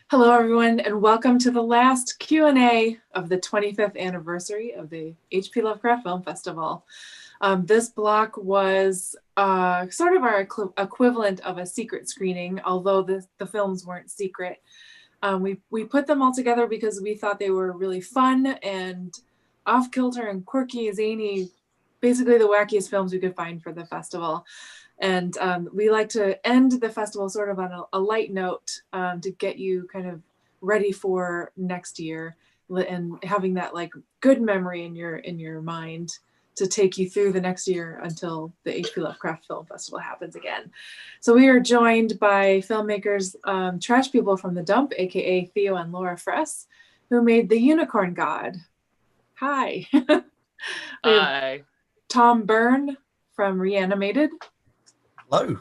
Hello, everyone, and welcome to the last Q&A of the 25th anniversary of the H.P. Lovecraft Film Festival. This block was sort of our equivalent of a secret screening, although the films weren't secret. We put them all together because we thought they were really fun and off-kilter and quirky, zany, basically the wackiest films we could find for the festival. And we like to end the festival sort of on a light note to get you kind of ready for next year and having that like good memory in your mind to take you through the next year until the H.P. Lovecraft Film Festival happens again. So we are joined by filmmakers, Trash People from the Dump, aka Theo and Laura Fress, who made The Unicorn God. Hi. We have Hi. Tom Byrne from Reanimated. Hello.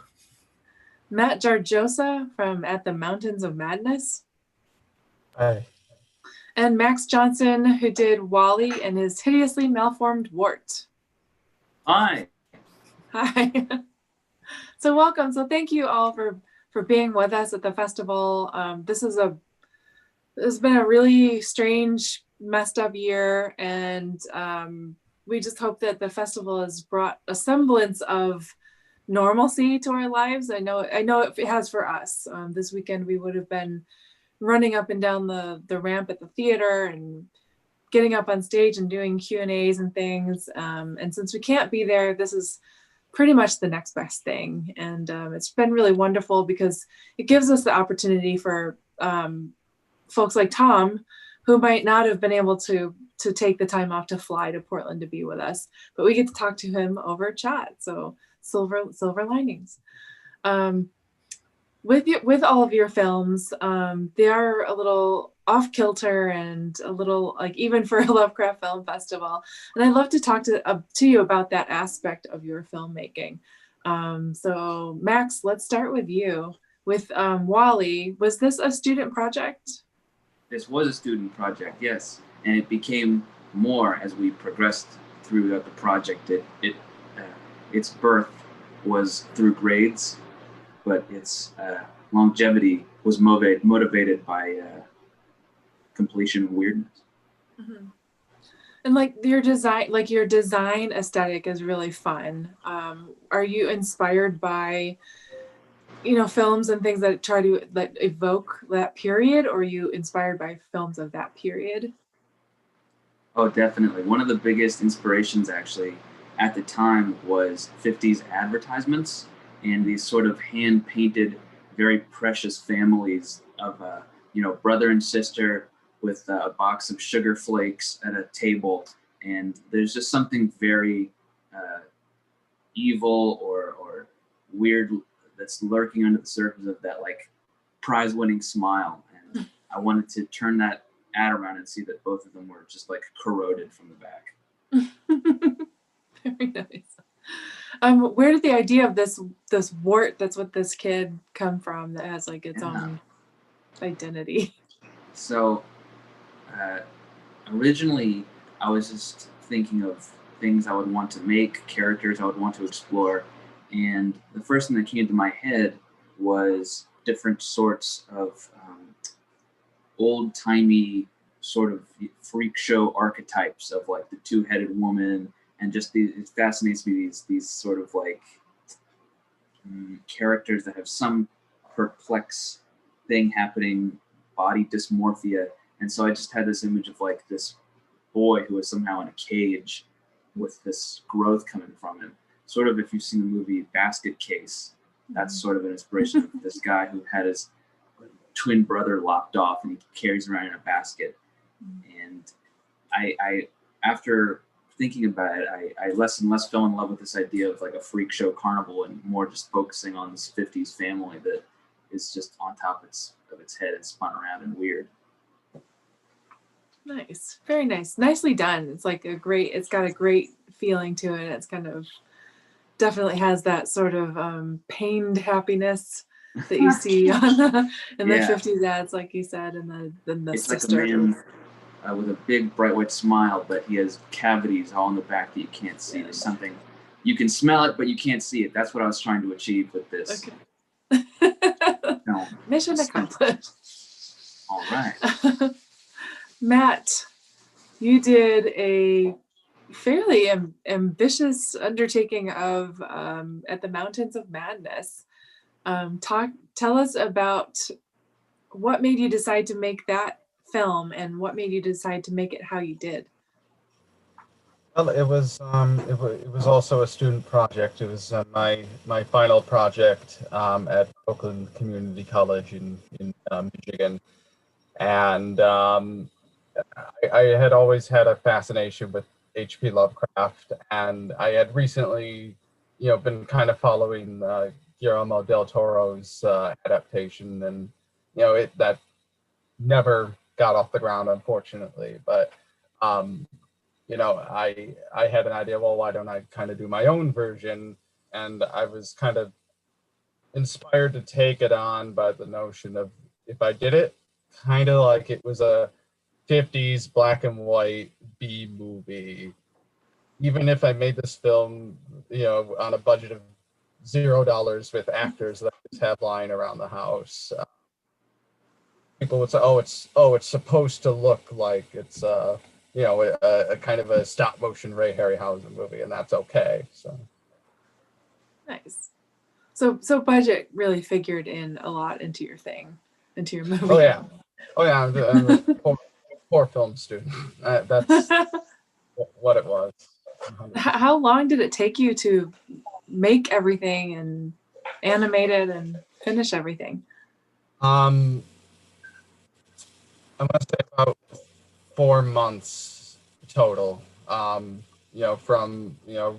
Matt Jarjosa from At the Mountains of Madness. Hi. And Max Johnson, who did Wally and his hideously malformed Wart. Hi. Hi. So welcome. So thank you all for being with us at the festival. This has been a really strange, messed up year, and we just hope that the festival has brought a semblance of normalcy to our lives. I know it has for us. This weekend we would have been running up and down the ramp at the theater and getting up on stage and doing Q&As and things. And since we can't be there, this is pretty much the next best thing. And it's been really wonderful because it gives us the opportunity for folks like Tom, who might not have been able to take the time off to fly to Portland to be with us, but we get to talk to him over chat. So silver linings. With all of your films, they are a little off kilter and a little like even for a Lovecraft Film Festival. And I'd love to talk to you about that aspect of your filmmaking. So Max, let's start with you. With Wally, was this a student project? This was a student project, yes, and it became more as we progressed throughout the project. Its birth was through grades, but its longevity was motivated by completion and weirdness. Mm-hmm. And like your design aesthetic is really fun. Are you inspired by films and things that try to like evoke that period, or are you inspired by films of that period? Oh, definitely. One of the biggest inspirations actually at the time was 50s advertisements and these sort of hand-painted, very precious families of brother and sister with a box of sugar flakes at a table. And there's just something very evil or weird that's lurking under the surface of that like prize-winning smile. And I wanted to turn that ad around and see that both of them were just like corroded from the back. Very nice. Where did the idea of this wart, that's what this kid, come from that has like its own identity? So originally I was just thinking of things I would want to make, characters I would want to explore, and the first thing that came to my head was different sorts of old-timey sort of freak show archetypes of like the two-headed woman, and just it fascinates me these sort of like characters that have some perplex thing happening, body dysmorphia. And so I just had this image of like this boy who is somehow in a cage with this growth coming from him. Sort of if you've seen the movie Basket Case, that's sort of an inspiration of this guy who had his twin brother lopped off and he carries around in a basket. And I after thinking about it, I less and less fell in love with this idea of like a freak show carnival and more just focusing on this 50s family that is just on top of its head and spun around and weird. Nice. Very nice. Nicely done. It's like it's got a great feeling to it. It's kind of definitely has that sort of pained happiness that you see in the 50s ads, like you said, and the it's sister. Like a man with a big bright white smile, but he has cavities all in the back that you can't see. There's something you can smell it, but you can't see it. That's what I was trying to achieve with this. Okay. Mission accomplished. All right. Matt, you did a fairly ambitious undertaking of At the Mountains of Madness. Tell us about what made you decide to make that film and what made you decide to make it how you did. Well, it was also a student project. It was my final project at Oakland Community College in Michigan, and I had always had a fascination with H.P. Lovecraft, and I had recently, been kind of following Guillermo del Toro's adaptation, and that never got off the ground, unfortunately. But I had an idea. Well, why don't I kind of do my own version? And I was kind of inspired to take it on by the notion of if I did it kind of like it was a 50s black and white B movie, even if I made this film, on a budget of $0 with actors that I just have lying around the house, people would say, it's supposed to look like it's a kind of a stop motion Ray Harryhausen movie, and that's okay. So nice. So budget really figured in a lot into your movie. Oh yeah, I'm a poor film student. That's what it was. 100%. How long did it take you to make everything and animate it and finish everything? I must say about 4 months total. From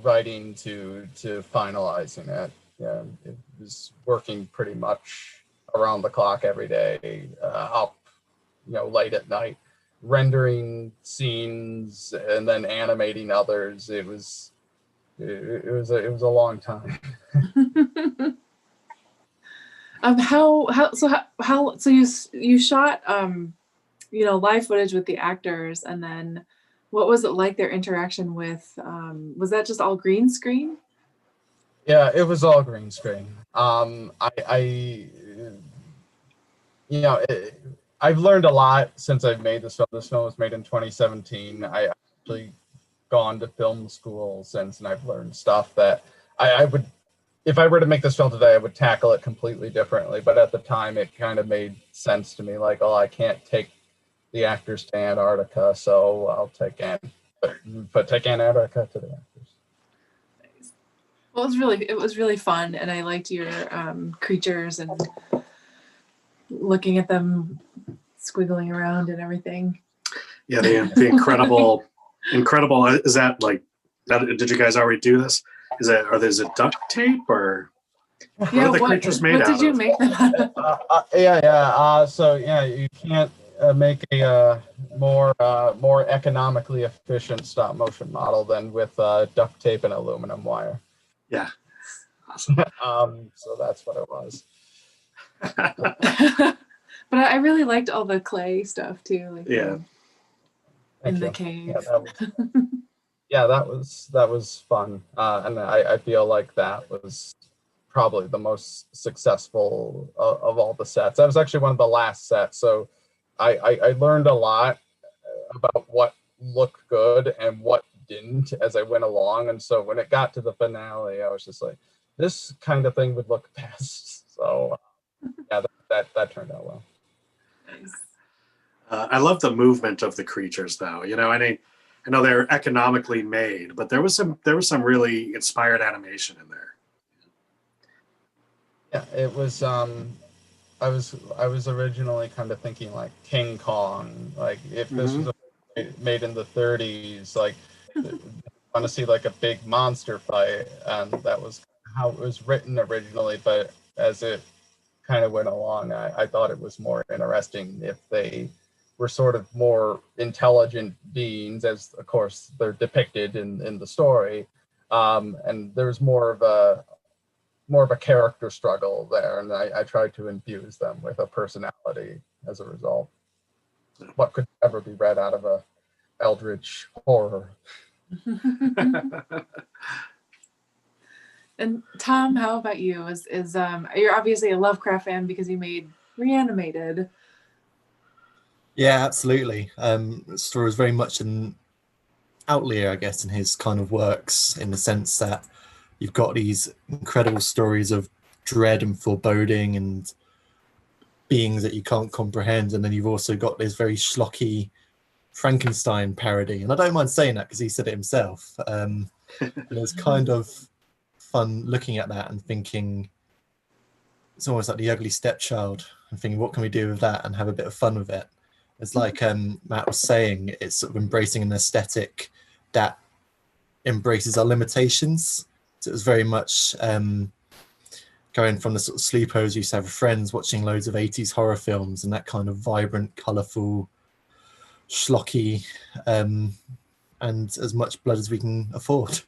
writing to finalizing it. Yeah, it was working pretty much around the clock every day, up late at night, rendering scenes and then animating others. It was a long time. So you shot live footage with the actors, and then what was it like, their interaction with was that just all green screen? Yeah, it was all green screen. I've learned a lot since I've made this film. This film was made in 2017. I actually gone to film school since, and I've learned stuff that I would, if I were to make this film today, I would tackle it completely differently. But at the time, it kind of made sense to me. Like, I can't take the actors to Antarctica, so I'll take Antarctica to the actors. Well, it was really fun, and I liked your creatures and looking at them squiggling around and everything. Yeah, the incredible. Is that like that? Did you guys already do this? Is it duct tape or what are the creatures made out of? What did you make them out of? So you can't make a more economically efficient stop motion model than with duct tape and aluminum wire. Yeah, awesome. So that's what it was. But I really liked all the clay stuff too. Like yeah. In the cave. That was fun, and I feel like that was probably the most successful of all the sets. That was actually one of the last sets, so I learned a lot about what looked good and what didn't as I went along, and so when it got to the finale, I was just like, this kind of thing would look best. So that turned out well. Nice. I love the movement of the creatures, though. I know they're economically made, but there was some really inspired animation in there. Yeah, it was. I was originally kind of thinking like King Kong, like if this was made in the 30s, like want to see like a big monster fight, and that was how it was written originally. But as it kind of went along, I thought it was more interesting if they were sort of more intelligent beings, as of course they're depicted in the story, and there's more of a character struggle there, and I tried to infuse them with a personality as a result. What could ever be read out of a eldritch horror? And Tom, how about you? Is you're obviously a Lovecraft fan because you made Reanimated. Yeah, absolutely. The story is very much an outlier, I guess, in his kind of works, in the sense that you've got these incredible stories of dread and foreboding and beings that you can't comprehend, and then you've also got this very schlocky Frankenstein parody. And I don't mind saying that because he said it himself. And it's kind of fun looking at that and thinking it's almost like the ugly stepchild, and thinking what can we do with that and have a bit of fun with it. It's like Matt was saying, it's sort of embracing an aesthetic that embraces our limitations. So it was very much going from the sort of sleepovers you used to have with friends, watching loads of 80s horror films and that kind of vibrant, colourful, schlocky, and as much blood as we can afford.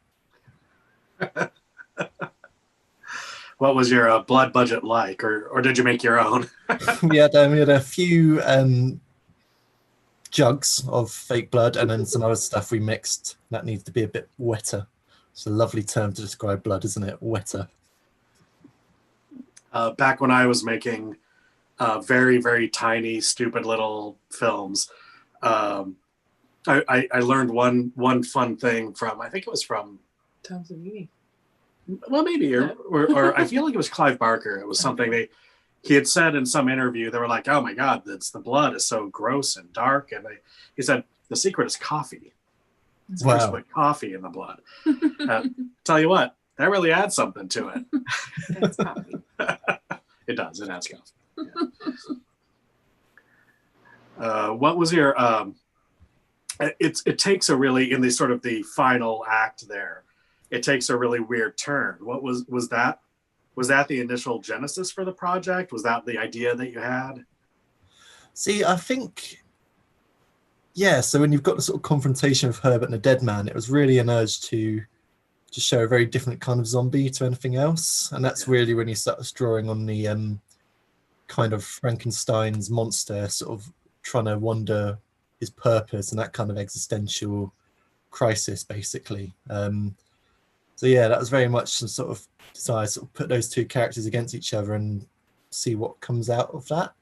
What was your blood budget like, or did you make your own? we had a few jugs of fake blood, and then some other stuff we mixed that needs to be a bit wetter. It's a lovely term to describe blood, isn't it? Wetter. Back when I was making very, very tiny, stupid little films, I learned one fun thing from, I think it was from Tom Savini. Well, maybe, or I feel like it was Clive Barker. It was something he had said in some interview. They were like, "Oh my God, the blood is so gross and dark," and he said the secret is coffee. It's Wow. put coffee in the blood. Tell you what, that really adds something to it. That's coffee. It does. It adds coffee. Yeah. What was your? It takes a really, in the sort of the final act there. It takes a really weird turn. What was that? Was that the initial genesis for the project? Was that the idea that you had? See, I think, yeah. So when you've got the sort of confrontation of Herbert and the dead man, it was really an urge to just show a very different kind of zombie to anything else, and that's really when you start drawing on the kind of Frankenstein's monster, sort of trying to wonder his purpose and that kind of existential crisis, basically. So yeah, that was very much some sort of desire to sort of put those two characters against each other and see what comes out of that.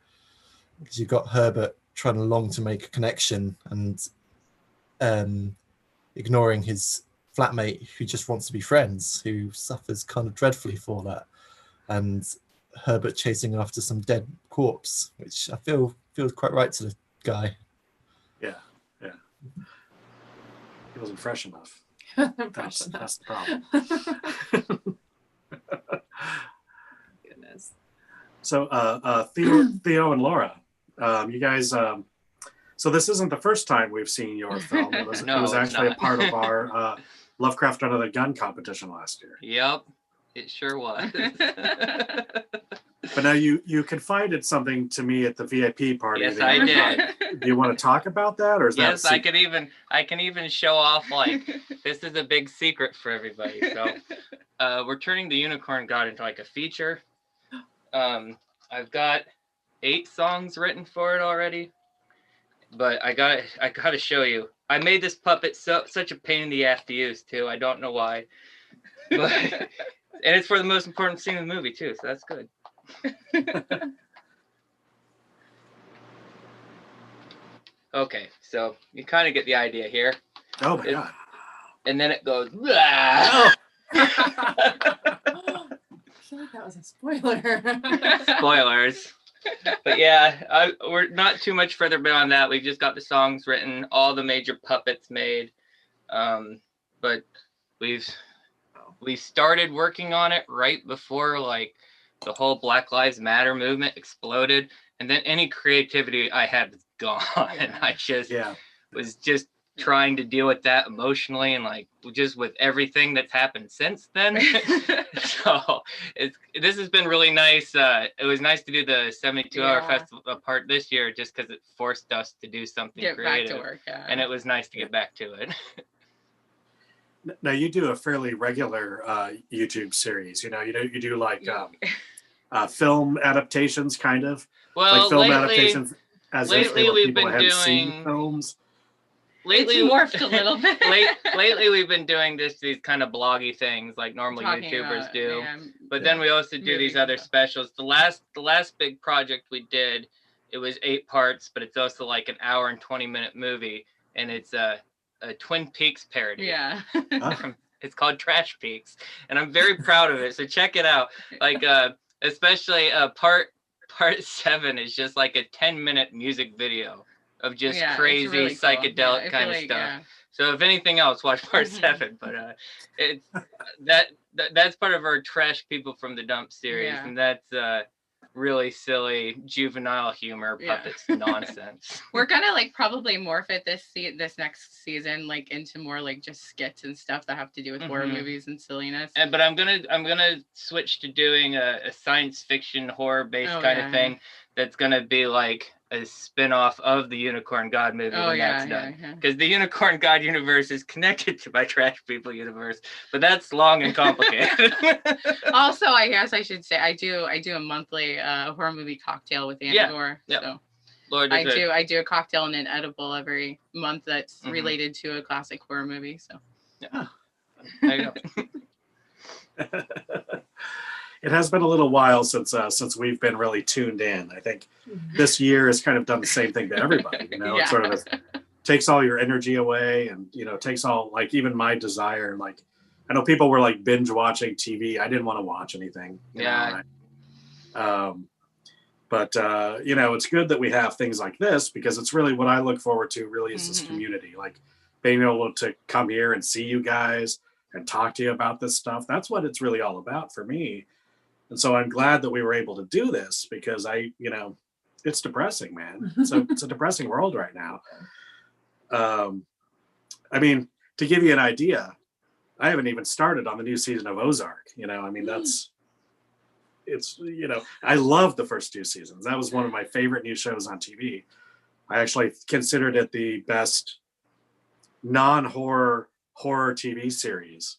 Because you've got Herbert trying along to make a connection and ignoring his flatmate who just wants to be friends, who suffers kind of dreadfully for that. And Herbert chasing after some dead corpse, which I feel feels quite right to the guy. Yeah. He wasn't fresh enough. That's the problem. Goodness. So Theo and Laura, you guys, so this isn't the first time we've seen your film. It was actually a part of our Lovecraft Under the Gun competition last year. Yep, it sure was. But now you confided something to me at the VIP party. Yes, I did. Do you want to talk about that, or is yes, that? Yes, I can even show off like this is a big secret for everybody. So we're turning the Unicorn God into like a feature. I've got 8 songs written for it already, but I gotta show you. I made this puppet such a pain in the ass to use too. I don't know why, but, and it's for the most important scene in the movie too, so that's good. Okay, so you kind of get the idea here. Oh my God. And then it goes. Oh. I feel like that was a spoiler. Spoilers. But yeah, we're not too much further beyond that. We've just got the songs written, all the major puppets made. But we started working on it right before like the whole Black Lives Matter movement exploded, and then any creativity I had was gone. And I just was just trying to deal with that emotionally and like just with everything that's happened since then. So this has been really nice. It was nice to do the 72-hour festival part this year just because it forced us to do something creative. Back to work, and it was nice to get back to it. Now you do a fairly regular YouTube series. You know, you do like film adaptations, kind of. Well, like film lately, adaptations as lately if we've people been had doing seen films. Lately, it's morphed a little bit. Lately, we've been doing these kind of bloggy things like normal YouTubers do. But then we also do these other specials. The last big project we did it was 8 parts, but it's also like an hour and 20-minute movie, and it's a Twin Peaks parody. Yeah. It's called Trash Peaks, and I'm very proud of it. So check it out. Like especially part 7 is just like a 10-minute music video of just crazy really cool. Psychedelic kind of stuff. Yeah. So if anything else, watch part 7. But it's that's part of our Trash People from the Dump series, and that's really silly juvenile humor puppets nonsense. We're gonna like probably morph it this next season like into more like just skits and stuff that have to do with horror movies and silliness. But I'm gonna switch to doing a science fiction horror based of thing that's gonna be like a spin-off of the Unicorn God movie when that's done. Because the Unicorn God universe is connected to my Trash People universe, but that's long and complicated. Also, I guess I should say I do a monthly horror movie cocktail with Andy Gore. Yep. So Lord, I do a cocktail and an edible every month that's related to a classic horror movie. So there you go. It has been a little while since we've been really tuned in. I think this year has kind of done the same thing to everybody. You know, it sort of takes all your energy away, and takes all, like, even my desire. Like, I know people were like binge watching TV. I didn't want to watch anything. But it's good that we have things like this, because it's really what I look forward to. Really, is this community, like being able to come here and see you guys and talk to you about this stuff. That's what it's really all about for me. And so I'm glad that we were able to do this, because it's depressing, man. So it's a depressing world right now. I mean, to give you an idea, I haven't even started on the new season of Ozark. I love the first 2 seasons. That was one of my favorite new shows on TV. I actually considered it the best non-horror horror TV series.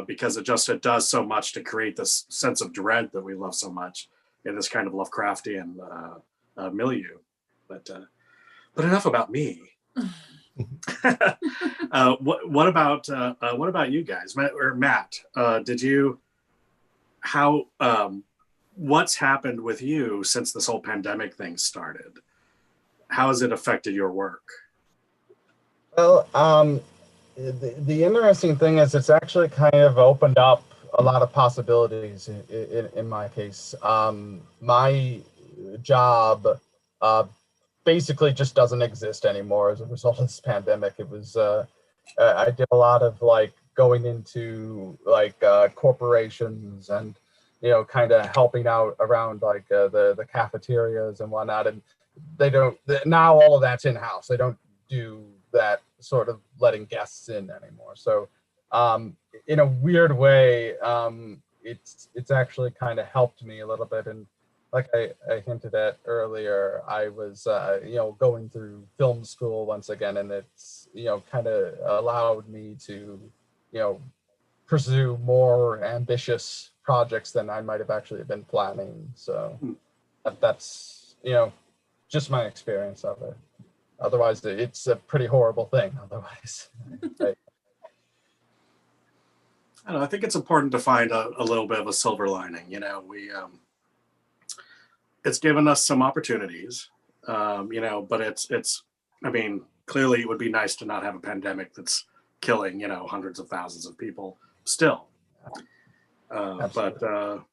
Because it does so much to create this sense of dread that we love so much in this kind of Lovecraftian milieu. But enough about me. What about you guys, Matt? What's happened with you since this whole pandemic thing started? How has it affected your work? Well, the interesting thing is it's actually kind of opened up a lot of possibilities in my case. My job basically just doesn't exist anymore as a result of this pandemic. It was I did a lot of like going into like corporations and kind of helping out around like the cafeterias and whatnot, and now all of that's in-house. They don't do that sort of letting guests in anymore. So in a weird way, it's actually kind of helped me a little bit. And like I hinted at earlier, I was going through film school once again, and it's kind of allowed me to pursue more ambitious projects than I might have actually been planning. So that's just my experience of it. Otherwise, it's a pretty horrible thing. Otherwise, right. I don't know, I think it's important to find a little bit of a silver lining. It's given us some opportunities, but it's. I mean, clearly, it would be nice to not have a pandemic that's killing hundreds of thousands of people still. But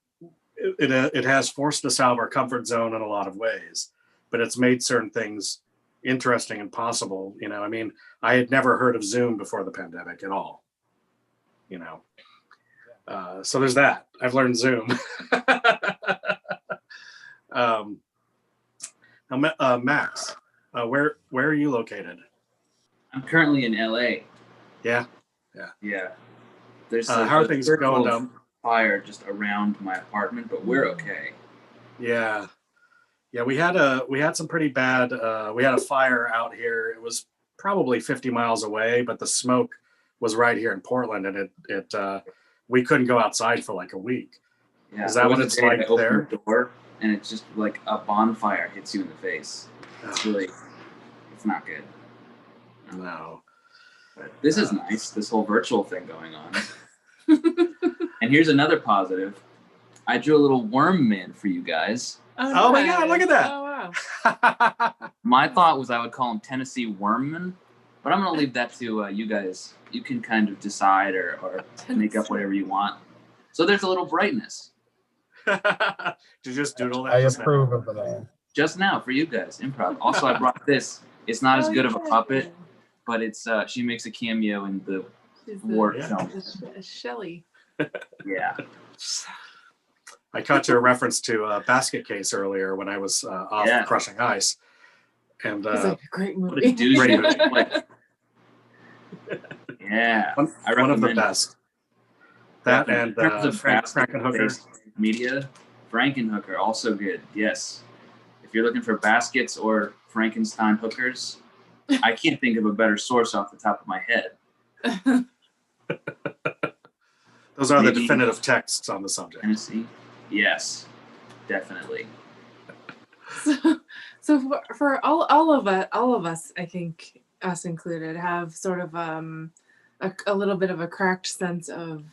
it has forced us out of our comfort zone in a lot of ways. But it's made certain things interesting and possible. I mean, I had never heard of Zoom before the pandemic at all. So there's that. I've learned Zoom. Max, where are you located? I'm currently in LA. Yeah. There's how are things going down? Fire just around my apartment, but we're okay. Yeah, we had some pretty bad. We had a fire out here. It was probably 50 miles away, but the smoke was right here in Portland, and it we couldn't go outside for like a week. Yeah, is that what it's like there? The door, and it's just like a bonfire hits you in the face. It's not good. No. But this is nice. This whole virtual thing going on. And here's another positive. I drew a little worm man for you guys. Oh my God! Look at that. Oh, Wow. My thought was I would call him Tennessee Wormman, but I'm going to leave that to you guys. You can kind of decide or make up whatever you want. So there's a little brightness. Did you just doodle that? I just now? approve of the name. Just now for you guys, improv. Also, I brought this. It's not as good of a puppet, but it's she makes a cameo in the Wart film. Shelley. Yeah. I caught your reference to Basket Case earlier when I was off Crushing Ice. And It's like a great what a movie. douche. Great movie. Yeah. One of the best. That and in terms of Frankenhooker. Media, Frankenhooker, also good. Yes. If you're looking for baskets or Frankenstein hookers, I can't think of a better source off the top of my head. Those are the definitive texts on the subject. Tennessee? Yes, definitely. So for all of us, I think us included, have sort of a little bit of a cracked sense of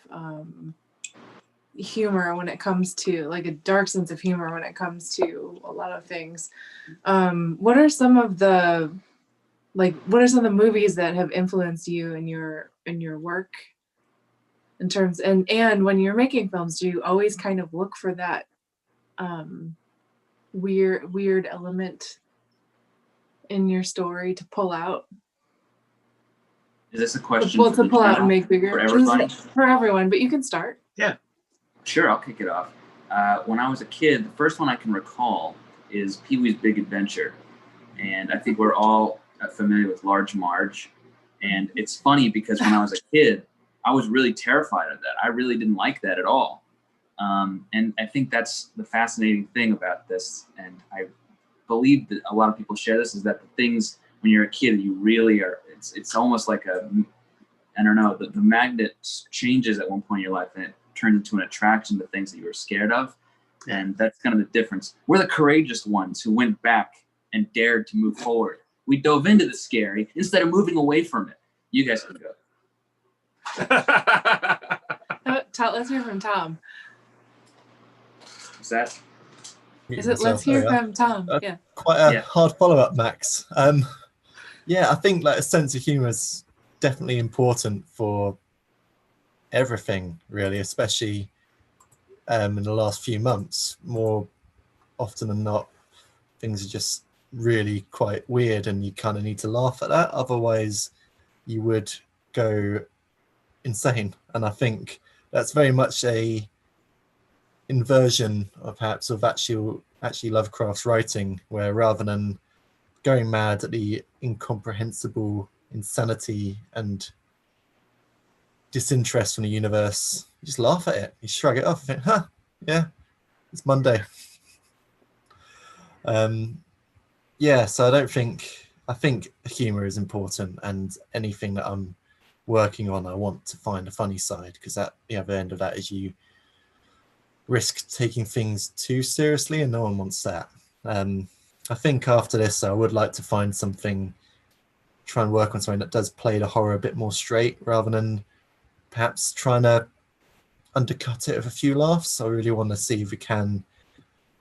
humor when it comes to, like, a dark sense of humor when it comes to a lot of things. What are some of the movies that have influenced you in your work? In terms and when you're making films, do you always kind of look for that weird element in your story to pull out? Is this a question Well, to pull out and make bigger for everybody? For everyone, but you can start. Yeah. Sure, I'll kick it off. When I was a kid, the first one I can recall is Pee-wee's Big Adventure. And I think we're all familiar with Large Marge. And it's funny because when I was a kid, I was really terrified of that. I really didn't like that at all. And I think that's the fascinating thing about this. And I believe that a lot of people share this, is that the things when you're a kid, you really are, it's almost like I don't know, the magnet changes at one point in your life and it turns into an attraction to things that you were scared of. And that's kind of the difference. We're the courageous ones who went back and dared to move forward. We dove into the scary instead of moving away from it. You guys can go. Let's hear from Tom. Is that? Let's hear from Tom. Yeah. Quite a hard follow-up, Max. Yeah, I think like a sense of humor is definitely important for everything, really, especially in the last few months. More often than not, things are just really quite weird, and you kind of need to laugh at that. Otherwise, you would go insane. And I think that's very much a inversion of perhaps of actually Lovecraft's writing, where rather than going mad at the incomprehensible insanity and disinterest from the universe, you just laugh at it, you shrug it off and think, yeah, it's Monday. So I think humor is important, and anything that I'm working on, I want to find a funny side, because at the other end of that is you risk taking things too seriously, and no one wants that. I think after this, I would like to find something, try and work on something that does play the horror a bit more straight, rather than perhaps trying to undercut it with a few laughs. I really want to see if we can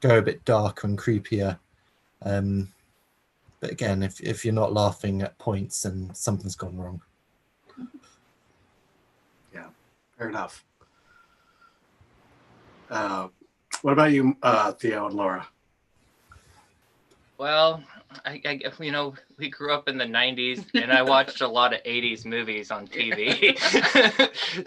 go a bit darker and creepier. But again, if you're not laughing at points, then something's gone wrong. Yeah, fair enough. What about you, Theo and Laura? Well, I we grew up in the 90s, and I watched a lot of 80s movies on TV.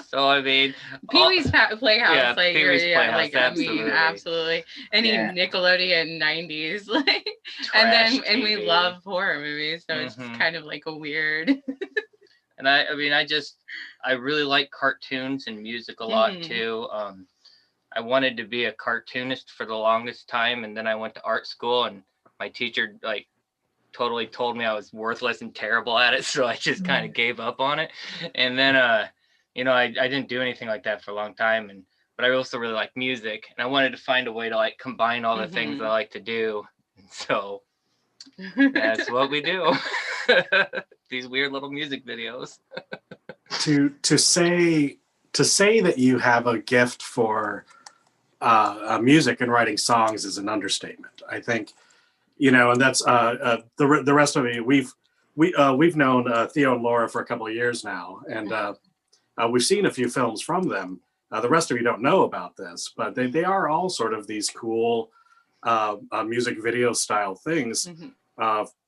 So I mean, Pee-wee's Playhouse, yeah, Pee-wee's Playhouse, absolutely. Absolutely. Any Nickelodeon 90s, like, Trash and we TV. love horror movies, so it's kind of like a weird. And I really like cartoons and music a lot too. I wanted to be a cartoonist for the longest time, and then I went to art school, and my teacher totally told me I was worthless and terrible at it, so I just kind of gave up on it. And then I didn't do anything like that for a long time, but I also really like music, and I wanted to find a way to combine all the things I like to do. And so that's what we do. These weird little music videos. To say that you have a gift for music and writing songs is an understatement. I think you know, and that's the rest of you. We've known Theo and Laura for a couple of years now, and we've seen a few films from them. The rest of you don't know about this, but they are all sort of these cool music video style things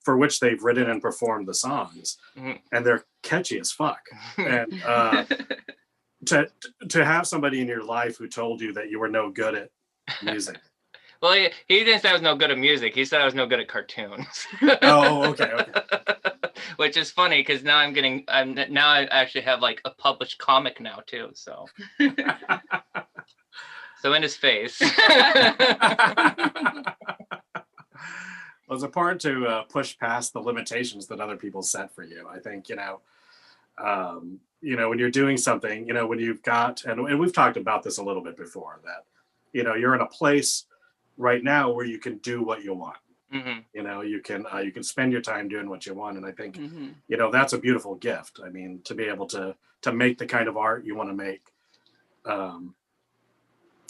for which they've written and performed the songs, and they're catchy as fuck. And to have somebody in your life who told you that you were no good at music. Well, he didn't say I was no good at music. He said I was no good at cartoons. Oh, okay. Which is funny because now I actually have like a published comic now too. So, so in his face. Well, it's important to push past the limitations that other people set for you. I think, when you're doing something, when you've got, and we've talked about this a little bit before, that, you're in a place right now where you can do what you want. You can spend your time doing what you want. And I think, that's a beautiful gift. I mean, to be able to make the kind of art you want to make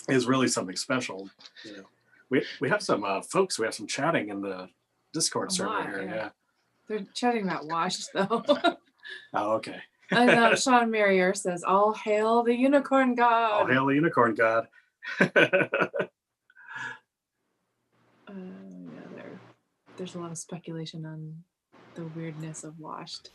is really something special. We have some folks, we have some chatting in the Discord server here. Yeah. They're chatting about Washed though. Oh, okay. And Sean Merrier says, "All hail the unicorn god." All hail the unicorn god. There's a lot of speculation on the weirdness of Washed.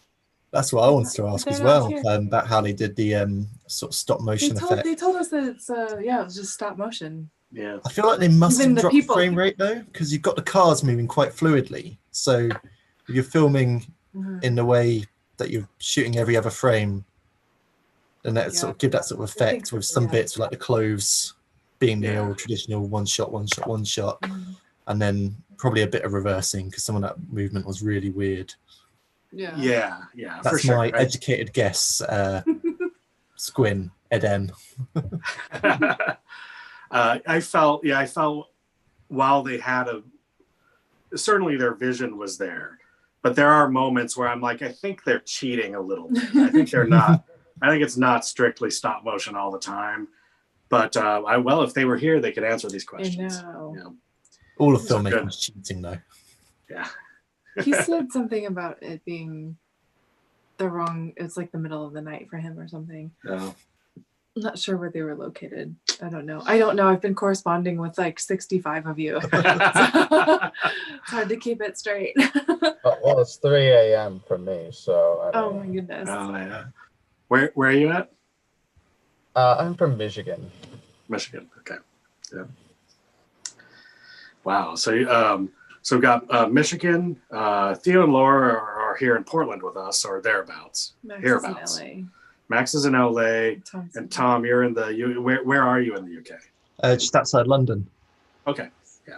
That's what I wanted to ask as well, about how they did the sort of stop motion effect. They told us that it's it was just stop motion. Yeah. I feel like they must have dropped the frame rate though, because you've got the cars moving quite fluidly. So if you're filming in the way that you're shooting every other frame, then that sort of give that sort of effect with some bits like the clothes being the old traditional one shot, and then probably a bit of reversing because some of that movement was really weird. Yeah. That's for sure. my educated guess. Squin, Eden. I felt while they had certainly their vision was there, but there are moments where I'm like, I think they're cheating a little bit. I think they're not. I think it's not strictly stop motion all the time. But if they were here, they could answer these questions. I know. All of filmmaking is cheating, though. Yeah. He said something about it being it's like the middle of the night for him or something. Oh. I'm not sure where they were located. I don't know. I've been corresponding with like 65 of you. So it's hard to keep it straight. Well, it's 3 a.m. for me, so. My goodness. Oh, yeah. Where are you at? I'm from Michigan. Michigan. Okay. Yeah. Wow. So we've got Michigan. Theo and Laura are here in Portland with us, or thereabouts. Hereabouts. Max is in LA, and Tom, you're in the where are you in the UK? Just outside London. Okay. Yeah.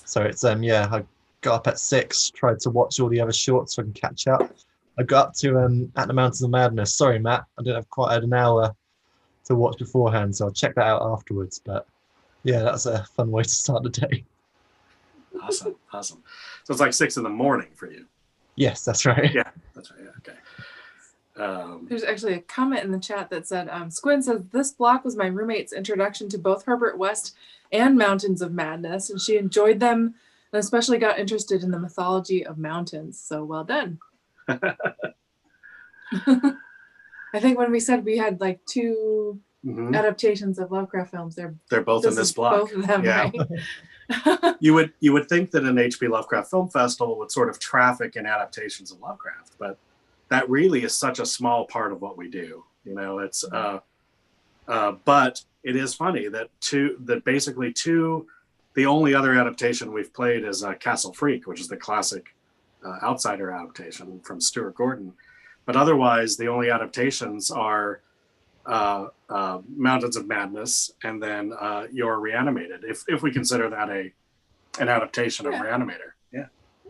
So it's I got up at 6, tried to watch all the other shorts so I can catch up. I got up to At the Mountains of Madness. Sorry, Matt, I didn't have quite had an hour to watch beforehand, so I'll check that out afterwards. But yeah, that's a fun way to start the day. Awesome. So it's like 6 a.m. for you. Yes, that's right. Yeah, that's right. Yeah, okay. There's actually a comment in the chat that said, Squin says, "This block was my roommate's introduction to both Herbert West and Mountains of Madness, and she enjoyed them and especially got interested in the mythology of mountains. So well done." I think when we said we had like 2 adaptations of Lovecraft films, they're both in this block. Both of them, yeah. Right? You would think that an HP Lovecraft Film Festival would sort of traffic in adaptations of Lovecraft, but that really is such a small part of what we do. It's but it is funny that the only other adaptation we've played is Castle Freak, which is the classic outsider adaptation from Stuart Gordon. But otherwise, the only adaptations are Mountains of Madness and then Your Reanimated, if we consider that an adaptation of Reanimator. Yeah.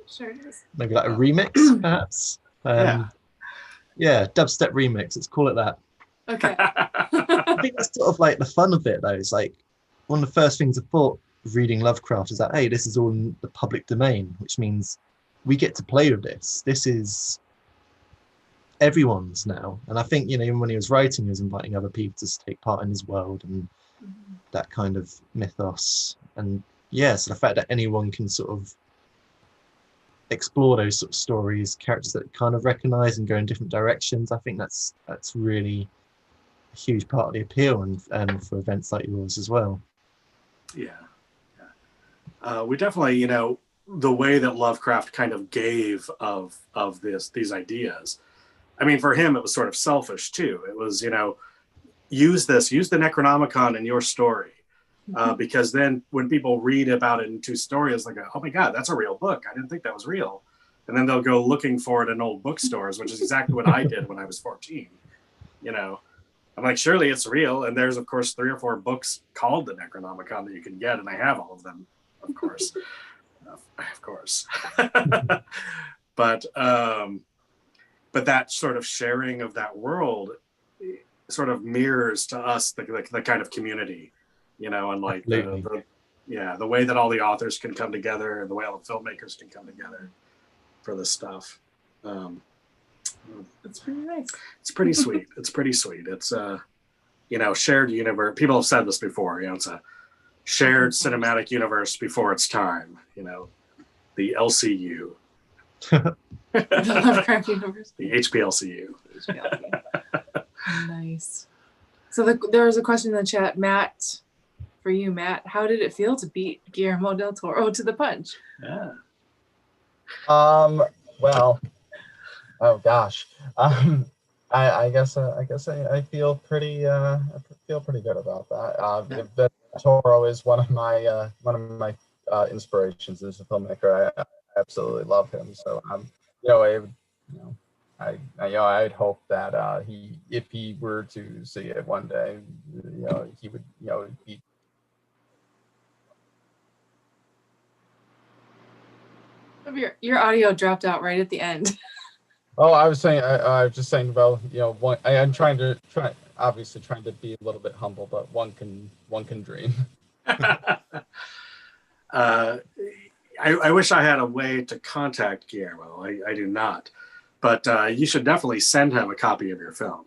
Sure it is. Maybe like a remix, perhaps. Yeah, dubstep remix. Let's call it that. Okay. I think that's sort of like the fun of it, though. It's like one of the first things I thought of reading Lovecraft is that, hey, this is all in the public domain, which means we get to play with this. This is everyone's now. And I think, even when he was writing, he was inviting other people to take part in his world and that kind of mythos. And so the fact that anyone can sort of explore those sort of stories, characters that kind of recognize and go in different directions. I think that's really a huge part of the appeal, and for events like yours as well. Yeah. We definitely, you know, the way that Lovecraft kind of gave of these ideas. I mean, for him, it was sort of selfish too. It was, you know, use the Necronomicon in your story. Because then when people read about it in two stories, they go, oh my God, that's a real book. I didn't think that was real. And then they'll go looking for it in old bookstores, which is exactly what I did when I was 14. You know, I'm like, surely it's real. And there's, of course, 3 or 4 books called the Necronomicon that you can get. And I have all of them, of course. Of course. But that sort of sharing of that world sort of mirrors to us the kind of community, you know, and like the way that all the authors can come together and the way all the filmmakers can come together for this stuff. That's pretty nice. It's pretty sweet. It's pretty sweet. It's you know, shared universe. People have said this before, you know, it's a shared cinematic universe before its time, you know, the LCU. The Lovecraft universe. The HPLCU. Nice. So there was a question in the chat, Matt, for you, Matt. How did it feel to beat Guillermo del Toro to the punch? Yeah. Well, oh gosh. I guess I feel pretty good about that. Del Toro is one of my inspirations as a filmmaker. I absolutely love him. So I'd hope that if he were to see it one day, you know, he would, you know, be. Your audio dropped out right at the end. Oh, I was just saying, well, you know, I'm trying to be a little bit humble, but one can dream. I wish I had a way to contact Guillermo. I do not, but you should definitely send him a copy of your film.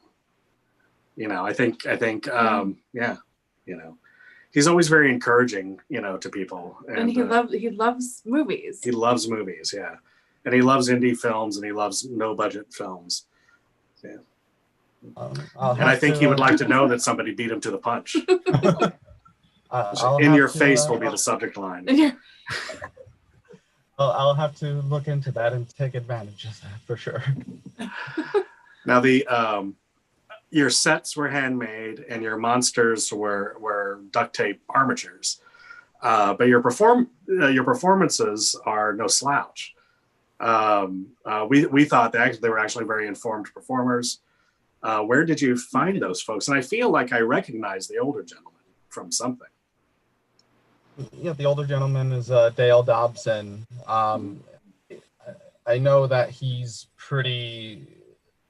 You know, I think yeah, you know, he's always very encouraging, you know, to people, and he loves movies. He loves movies, yeah, and he loves indie films and he loves no budget films. Yeah. And I think he would like to know that somebody beat him to the punch. In your face will be the subject line. I'll have to look into that and take advantage of that for sure. Now your sets were handmade and your monsters were duct tape armatures, but your performances are no slouch. We thought that they were actually very informed performers. Where did you find those folks? And I feel like I recognize the older gentleman from something. Yeah, the older gentleman is Dale Dobson. I know that he's pretty,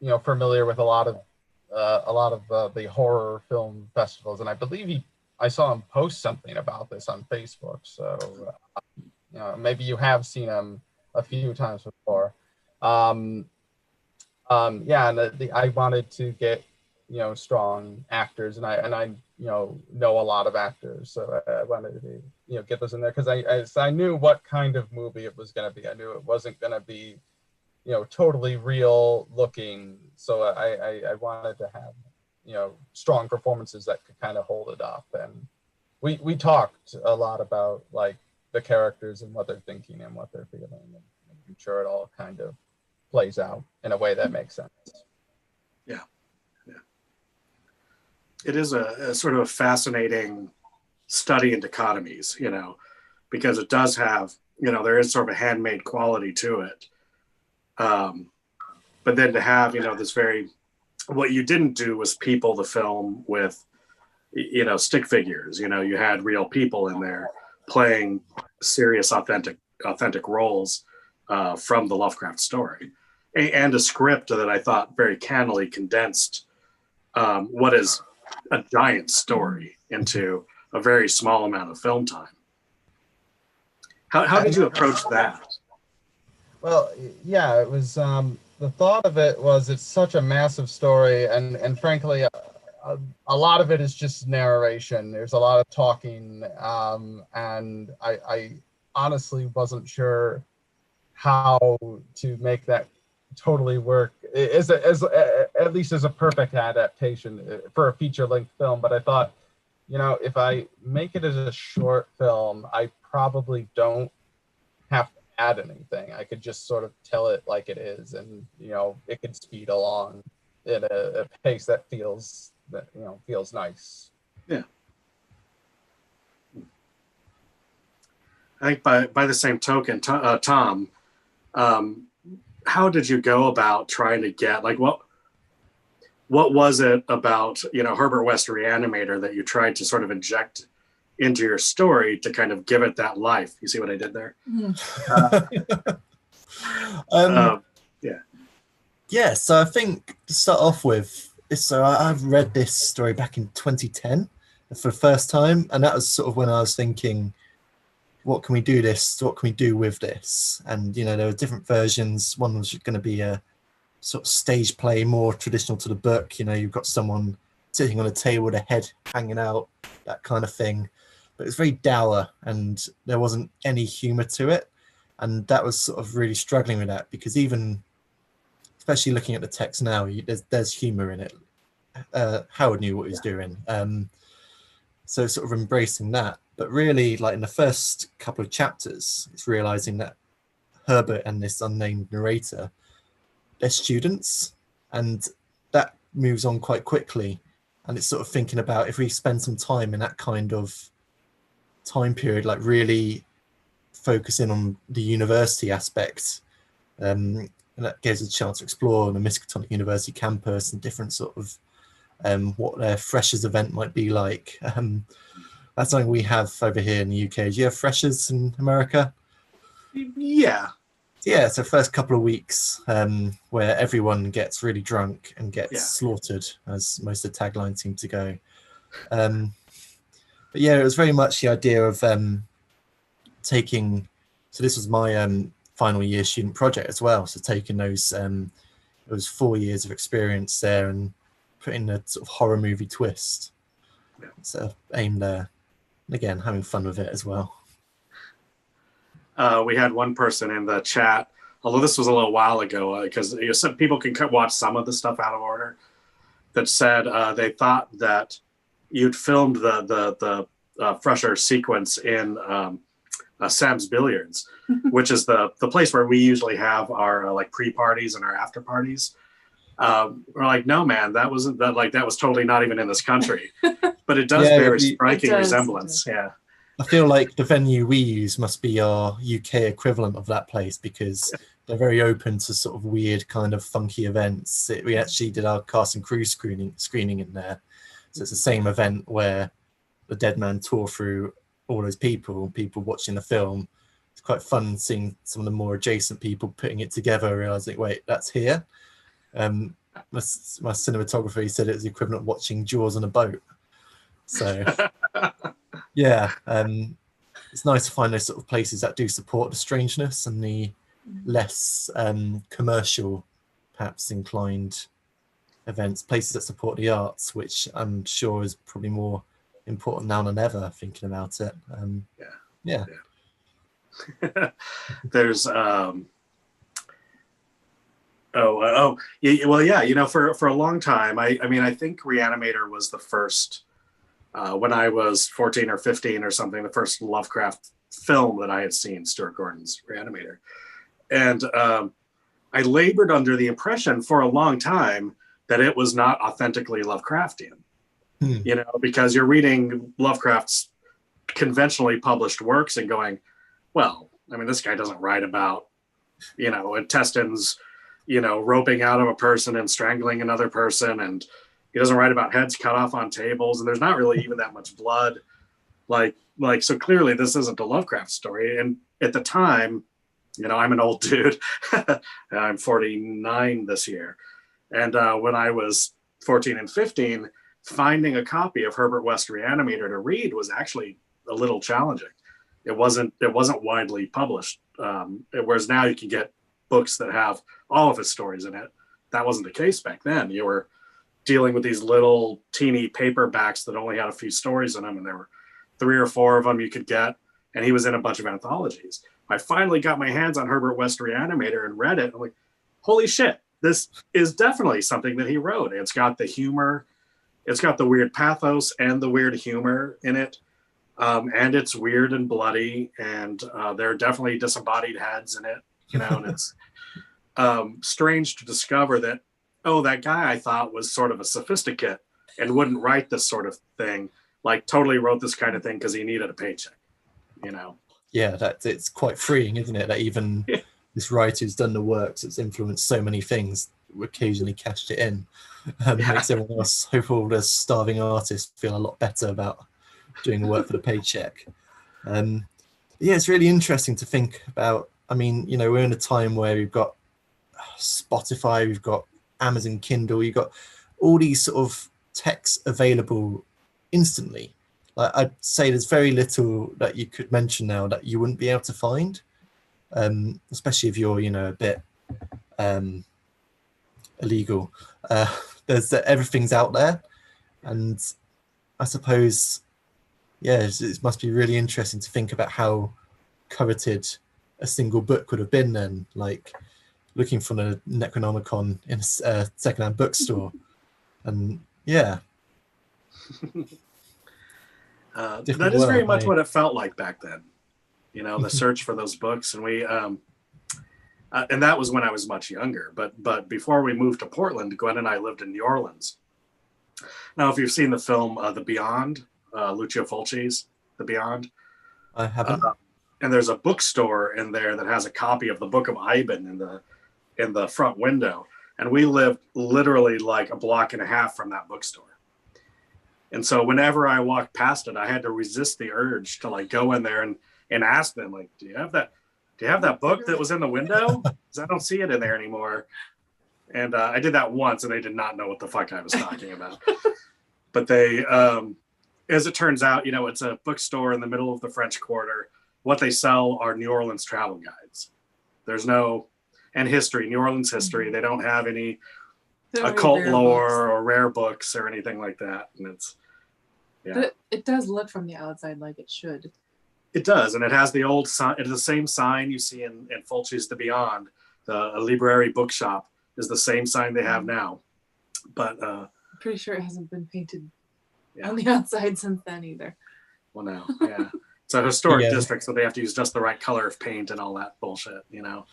you know, familiar with a lot of the horror film festivals, and I believe I saw him post something about this on Facebook. So, you know, maybe you have seen him a few times before. Yeah, and I wanted to get, you know, strong actors, and I you know a lot of actors, so I wanted to, you know, get this in there because I knew what kind of movie it was going to be. I knew it wasn't going to be, you know, totally real looking. So I wanted to have, you know, strong performances that could kind of hold it up. And we talked a lot about like the characters and what they're thinking and what they're feeling, and making sure it all kind of plays out in a way that makes sense. Yeah. It is a sort of a fascinating study in dichotomies, you know, because it does have, you know, there is sort of a handmade quality to it. But then to have, you know, what you didn't do was people the film with, you know, stick figures. You know, you had real people in there playing serious, authentic roles from the Lovecraft story, and a script that I thought very cannily condensed what is a giant story into a very small amount of film time. How did you approach that? Well, yeah, it was the thought of it was it's such a massive story, and frankly, a lot of it is just narration. There's a lot of talking, and I honestly wasn't sure how to make that totally work as at least as a perfect adaptation for a feature-length film. But I thought, you know, if I make it as a short film, I probably don't have to add anything. I could just sort of tell it like it is, and you know, it could speed along at a pace that feels nice. Yeah. I think by the same token, Tom, how did you go about trying to get, like, what was it about, you know, Herbert West Reanimator that you tried to sort of inject into your story to kind of give it that life? You see what I did there? Yeah, so I think to start off with, so I've read this story back in 2010 for the first time, and that was sort of when I was thinking, what can we do with this? And you know, there were different versions. One was going to be a sort of stage play, more traditional to the book. You know, you've got someone sitting on a table with a head hanging out, that kind of thing. But it was very dour, and there wasn't any humor to it. And that was sort of really struggling with that, because even, especially looking at the text now, there's humor in it. Howard knew what he was doing. So sort of embracing that. But really, like in the first couple of chapters, it's realizing that Herbert and this unnamed narrator, they're students, and that moves on quite quickly. And it's sort of thinking about, if we spend some time in that kind of time period, like really focusing on the university aspect, and that gives us a chance to explore the Miskatonic University campus and different sort of what their freshers event might be like. That's something we have over here in the UK. Do you have freshers in America? Yeah. Yeah, so first couple of weeks where everyone gets really drunk and gets slaughtered, as most of the taglines seem to go. But yeah, it was very much the idea of taking, so this was my final year student project as well, so taking those, it was 4 years of experience there and putting a sort of horror movie twist. So aimed there. And again, having fun with it as well. We had one person in the chat, although this was a little while ago, because some people can watch some of the stuff out of order, that said they thought that you'd filmed the fresher sequence in Sam's Billiards, which is the place where we usually have our like pre-parties and our after parties. We're like, no, man, that was totally not even in this country, but it does bear a striking resemblance. Yeah. I feel like the venue we use must be our UK equivalent of that place, because they're very open to sort of weird kind of funky events. We actually did our cast and crew screening in there. So it's the same event where the Dead Man tore through all those people watching the film. It's quite fun seeing some of the more adjacent people putting it together, realizing, wait, that's here. My cinematographer, he said it was the equivalent of watching Jaws on a boat. So yeah, it's nice to find those sort of places that do support the strangeness and the less commercial, perhaps inclined events, places that support the arts, which I'm sure is probably more important now than ever, thinking about it. Yeah. There's you know, for a long time, I mean, I think Reanimator was the first, when I was 14 or 15 or something, the first Lovecraft film that I had seen, Stuart Gordon's Reanimator. And I labored under the impression for a long time that it was not authentically Lovecraftian, you know, because you're reading Lovecraft's conventionally published works and going, well, I mean, this guy doesn't write about, you know, intestines, you know, roping out of a person and strangling another person, and he doesn't write about heads cut off on tables, and there's not really even that much blood. Like, so clearly this isn't a Lovecraft story. And at the time, you know, I'm an old dude. I'm 49 this year. And when I was 14 and 15, finding a copy of Herbert West Reanimator to read was actually a little challenging. It wasn't widely published. Whereas now you can get books that have all of his stories in it. That wasn't the case back then. You were dealing with these little teeny paperbacks that only had a few stories in them, and there were 3 or 4 of them you could get, and he was in a bunch of anthologies. I finally got my hands on Herbert West Reanimator and read it. I'm like, holy shit, this is definitely something that he wrote. It's got the humor, it's got the weird pathos and the weird humor in it. And it's weird and bloody, and there are definitely disembodied heads in it, you know, and it's strange to discover that, oh, that guy I thought was sort of a sophisticate and wouldn't write this sort of thing, like totally wrote this kind of thing because he needed a paycheck, you know? Yeah, it's quite freeing, isn't it? That even this writer who's done the works, that's influenced so many things, occasionally cashed it in. Makes everyone else, hopeful, the starving artist, feel a lot better about doing the work for the paycheck. Yeah, it's really interesting to think about. I mean, you know, we're in a time where we've got Spotify, we've got Amazon Kindle, you've got all these sort of texts available instantly. Like, I'd say there's very little that you could mention now that you wouldn't be able to find, especially if you're, you know, a bit illegal. There's everything's out there, and I suppose, yeah, it must be really interesting to think about how coveted a single book would have been then, like looking for the Necronomicon in a secondhand bookstore. And yeah. That is very much what it felt like back then, you know, the search for those books. And we, and that was when I was much younger, but before we moved to Portland, Gwen and I lived in New Orleans. Now, if you've seen the film, The Beyond, Lucio Fulci's The Beyond. I haven't. And there's a bookstore in there that has a copy of the Book of Iban in the front window. And we lived literally like a block and a half from that bookstore. And so whenever I walked past it, I had to resist the urge to like go in there and ask them, like, do you have that book that was in the window? Because I don't see it in there anymore. And I did that once, and they did not know what the fuck I was talking about. But they, as it turns out, you know, it's a bookstore in the middle of the French Quarter. What they sell are New Orleans travel guides. There's no, and history, New Orleans history. They don't have any occult lore or rare books or anything like that. And it's, yeah. But it does look from the outside like it should. It does, and it has the old sign. It's the same sign you see in Fulci's The Beyond. The library bookshop is the same sign they have now. But I'm pretty sure it hasn't been painted on the outside since then either. Well, no, yeah. It's a historic district, so they have to use just the right color of paint and all that bullshit, you know.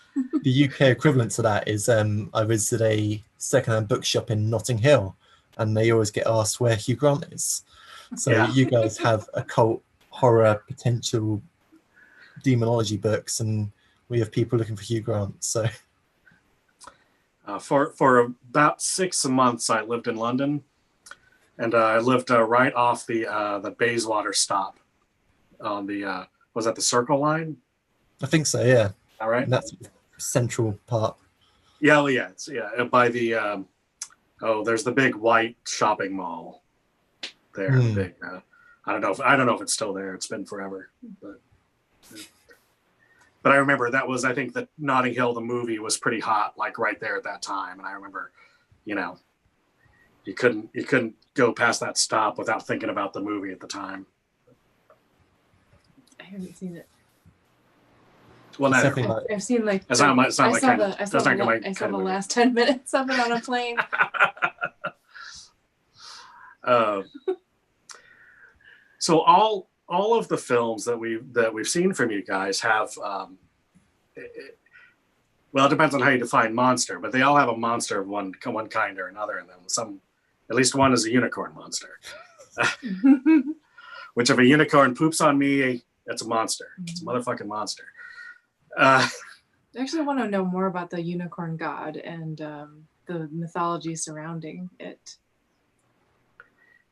The UK equivalent to that is I visited a secondhand bookshop in Notting Hill, and they always get asked where Hugh Grant is. So you guys have occult, horror, potential demonology books, and we have people looking for Hugh Grant. So for about 6 months, I lived in London, and I lived right off the Bayswater stop on the was that the Circle Line? I think so, yeah. All right, and that's central part. Yeah, well, yeah, it's by the there's the big white shopping mall there. Big, I don't know if it's still there. It's been forever, but I remember that was, I think that Notting Hill, the movie, was pretty hot, like right there at that time. And I remember, you know, you couldn't go past that stop without thinking about the movie at the time. I haven't seen it. Well, I've seen like I saw the last 10 minutes of it on a plane. So all of the films that we've seen from you guys have, well, it depends on how you define monster, but they all have a monster of one kind or another in them. At least one is a unicorn monster. Which, if a unicorn poops on me, it's a monster. It's a motherfucking monster. I actually want to know more about the unicorn god and the mythology surrounding it.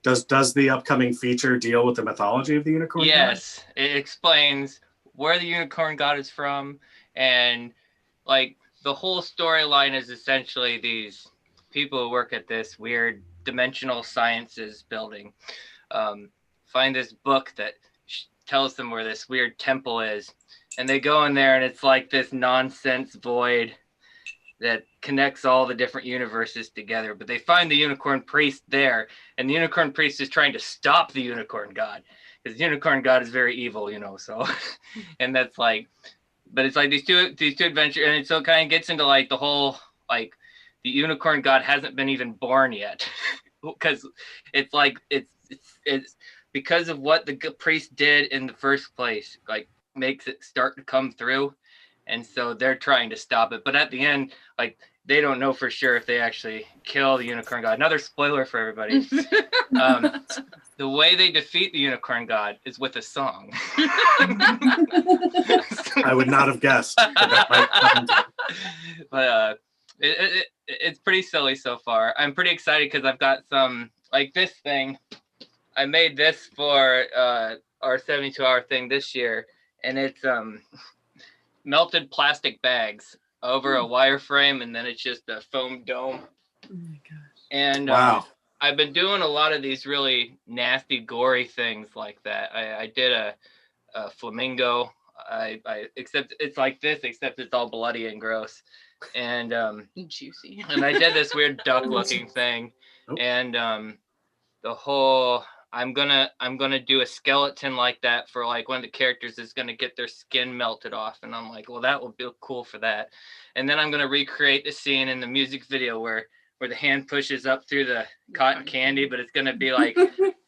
Does the upcoming feature deal with the mythology of the unicorn god? Yes, it explains where the unicorn god is from, and like the whole storyline is essentially these people who work at this weird dimensional sciences building find this book that tells them where this weird temple is, and they go in there and it's like this nonsense void that connects all the different universes together. But they find the unicorn priest there, and the unicorn priest is trying to stop the unicorn god because unicorn god is very evil, so and that's like, but it's like these two adventures, and it so kind of gets into like the whole like the unicorn god hasn't been even born yet because it's like it's because of what the priest did in the first place, like makes it start to come through, and so they're trying to stop it, but at the end, like they don't know for sure if they actually kill the unicorn god. Another spoiler for everybody. The way they defeat the unicorn god is with a song. I would not have guessed. But it's pretty silly so far. I'm pretty excited because I've got some, like this thing. I made this for our 72-hour thing this year, and it's melted plastic bags over a wireframe, and then it's just a foam dome. Oh my gosh. And wow. I've been doing a lot of these really nasty, gory things like that. I did a flamingo. I except it's like this, except it's all bloody and gross, and juicy. And I did this weird duck-looking thing, and the whole I'm gonna do a skeleton like that for like one of the characters is gonna get their skin melted off, and I'm like, well, that will be cool for that, and then I'm gonna recreate the scene in the music video where the hand pushes up through the cotton candy, but it's gonna be like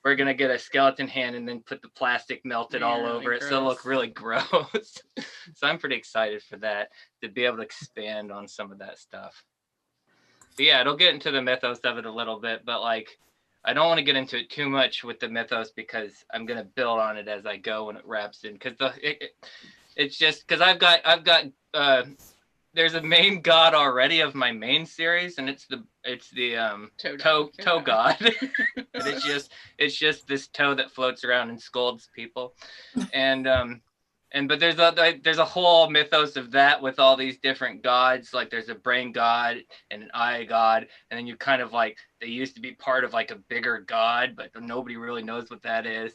we're gonna get a skeleton hand and then put the plastic melted all over it, so it'll look really gross. So I'm pretty excited for that, to be able to expand on some of that stuff. But yeah, it'll get into the mythos of it a little bit, but like I don't want to get into it too much with the mythos because I'm gonna build on it as I go when it wraps in. Because it's just because I've got there's a main god already of my main series, and it's the toe god. And it's just this toe that floats around and scolds people, and but there's a whole mythos of that with all these different gods. Like there's a brain god and an eye god, and then you kind of like they used to be part of like a bigger god, but nobody really knows what that is.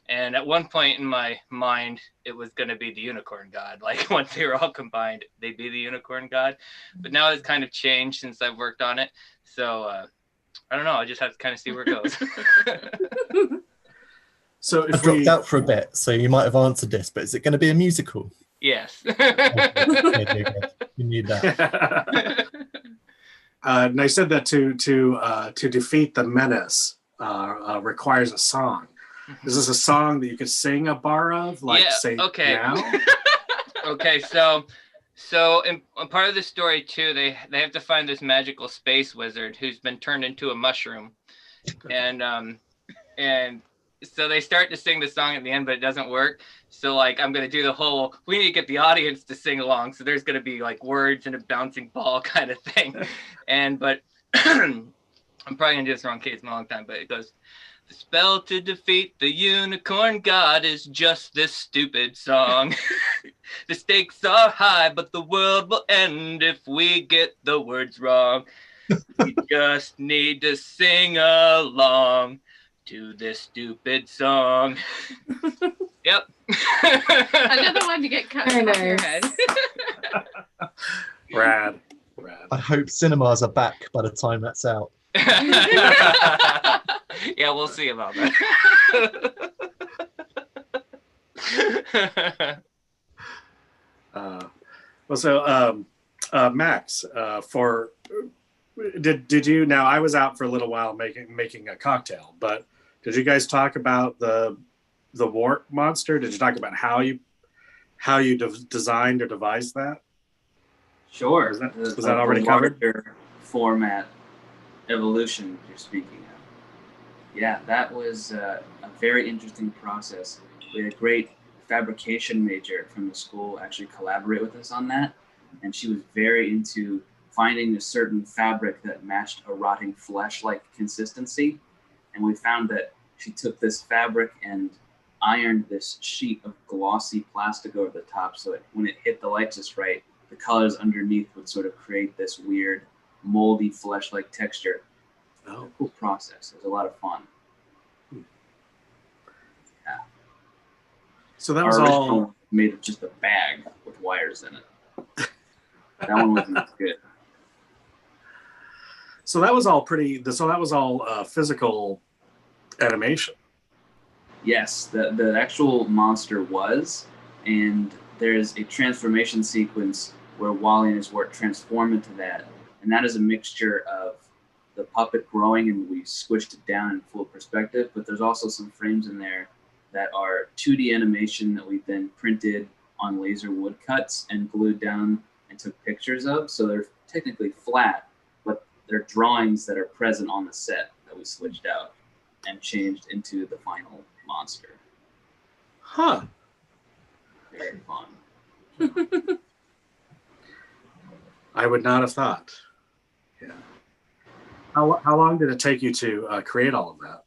And at one point in my mind, it was going to be the unicorn god. Like once they were all combined, they'd be the unicorn god. But now it's kind of changed since I've worked on it. So I don't know. I just have to kind of see where it goes. So I dropped out for a bit, so you might have answered this, but is it going to be a musical? Yes. Okay, you need that. And I said that to defeat the menace requires a song. Is this a song that you could sing a bar of? Like, yeah, say now? Okay, so in part of the story too, they have to find this magical space wizard who's been turned into a mushroom, and so they start to sing the song at the end, but it doesn't work. So like I'm gonna do the whole we need to get the audience to sing along. So there's gonna be like words and a bouncing ball kind of thing, but I'm probably gonna do this wrong case in a long time, but it goes. The spell to defeat the unicorn god is just this stupid song. The stakes are high, but the world will end if we get the words wrong. We just need to sing along to this stupid song. Yep. Another one to get cut off your head. Rad. I hope cinemas are back by the time that's out. Yeah, we'll see about that. Max, did you? Now I was out for a little while making a cocktail, but did you guys talk about the Wart Monster? Did you talk about how you designed or devised that? Sure. Was that already covered? Format evolution you're speaking of. Yeah, that was a very interesting process. We had a great fabrication major from the school actually collaborate with us on that, and she was very into finding a certain fabric that matched a rotting flesh-like consistency, and we found that she took this fabric and ironed this sheet of glossy plastic over the top, so when it hit the light just right, the colors underneath would sort of create this weird moldy flesh-like texture. Oh, cool process. It was a lot of fun. Yeah. So that was all made of just a bag with wires in it. That one wasn't as good. So that was all physical animation. Yes, the actual monster was, and there's a transformation sequence where Wally and his Wart transform into that, and that is a mixture of the puppet growing and we squished it down in full perspective, but there's also some frames in there that are 2D animation that we then printed on laser woodcuts and glued down and took pictures of, so they're technically flat, but they're drawings that are present on the set that we switched out and changed into the final monster. Huh. Very fun. I would not have thought. Yeah. How long did it take you to create all of that?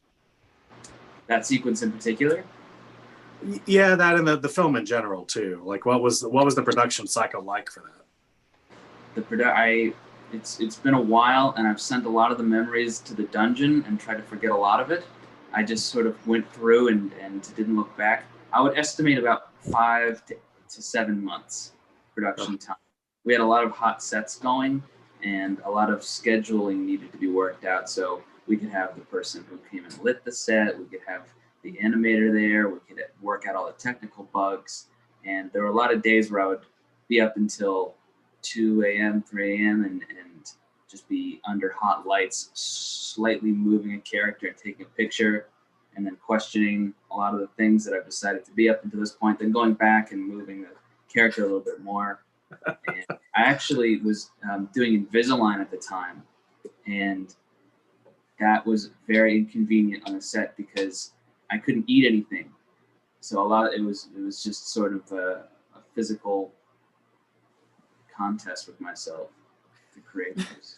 That sequence in particular? Yeah, that and the film in general too. Like, what was the production cycle like for that? It's been a while, and I've sent a lot of the memories to the dungeon and tried to forget a lot of it. I just sort of went through and didn't look back. I would estimate about 5 to 7 months production time. We had a lot of hot sets going, and a lot of scheduling needed to be worked out. So we could have the person who came and lit the set, we could have the animator there, we could work out all the technical bugs. And there were a lot of days where I would be up until 2 a.m., 3 a.m., and just be under hot lights, slightly moving a character and taking a picture, and then questioning a lot of the things that I've decided to be up until this point, then going back and moving the character a little bit more. And I actually was doing Invisalign at the time, and that was very inconvenient on a set because I couldn't eat anything. So it was just sort of a physical contest with myself to create this.